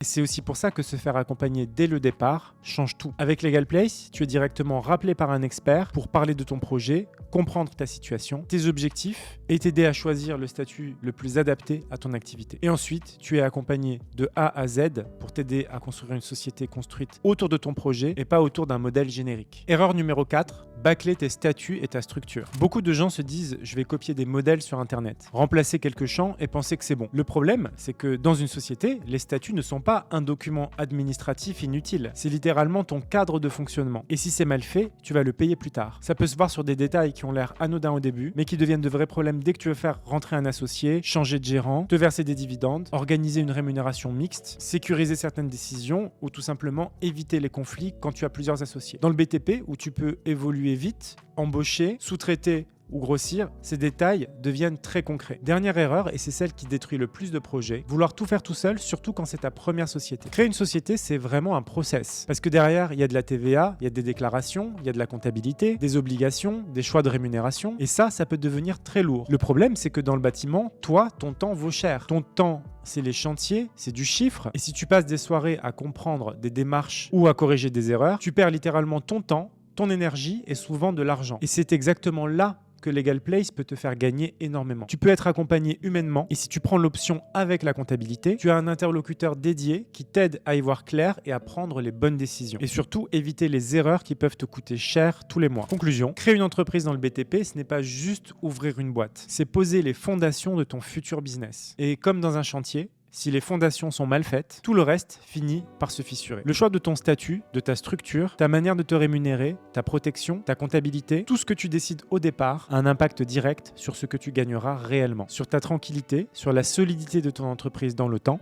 C'est aussi pour ça que se faire accompagner dès le départ change tout. Avec Legal Place, tu es directement rappelé par un expert pour parler de ton projet, comprendre ta situation, tes objectifs et t'aider à choisir le statut le plus adapté à ton activité. Et ensuite, tu es accompagné de A à Z pour t'aider à construire une société construite autour de ton projet et pas autour d'un modèle générique. Erreur numéro 4, bâcler tes statuts et ta structure. Beaucoup de gens se disent « je vais copier des modèles sur Internet, remplacer quelques champs et penser que c'est bon ». Le problème, c'est que dans une société, les statuts ne sont pas un document administratif inutile. C'est littéralement ton cadre de fonctionnement. Et si c'est mal fait, tu vas le payer plus tard. Ça peut se voir sur des détails qui ont l'air anodins au début, mais qui deviennent de vrais problèmes dès que tu veux faire rentrer un associé, changer de gérant, te verser des dividendes, organiser une rémunération mixte, sécuriser certaines décisions ou tout simplement éviter les conflits quand tu as plusieurs associés. Dans le BTP, où tu peux évoluer vite, embaucher, sous-traiter ou grossir, ces détails deviennent très concrets. Dernière erreur, et c'est celle qui détruit le plus de projets, vouloir tout faire tout seul, surtout quand c'est ta première société. Créer une société, c'est vraiment un process. Parce que derrière, il y a de la TVA, il y a des déclarations, il y a de la comptabilité, des obligations, des choix de rémunération, et ça peut devenir très lourd. Le problème, c'est que dans le bâtiment, toi, ton temps vaut cher. Ton temps, c'est les chantiers, c'est du chiffre, et si tu passes des soirées à comprendre des démarches ou à corriger des erreurs, tu perds littéralement ton temps, ton énergie et souvent de l'argent. Et c'est exactement là que Legal Place peut te faire gagner énormément. Tu peux être accompagné humainement et si tu prends l'option avec la comptabilité, tu as un interlocuteur dédié qui t'aide à y voir clair et à prendre les bonnes décisions. Et surtout, éviter les erreurs qui peuvent te coûter cher tous les mois. Conclusion, créer une entreprise dans le BTP, ce n'est pas juste ouvrir une boîte, c'est poser les fondations de ton futur business. Et comme dans un chantier, si les fondations sont mal faites, tout le reste finit par se fissurer. Le choix de ton statut, de ta structure, ta manière de te rémunérer, ta protection, ta comptabilité, tout ce que tu décides au départ a un impact direct sur ce que tu gagneras réellement, sur ta tranquillité, sur la solidité de ton entreprise dans le temps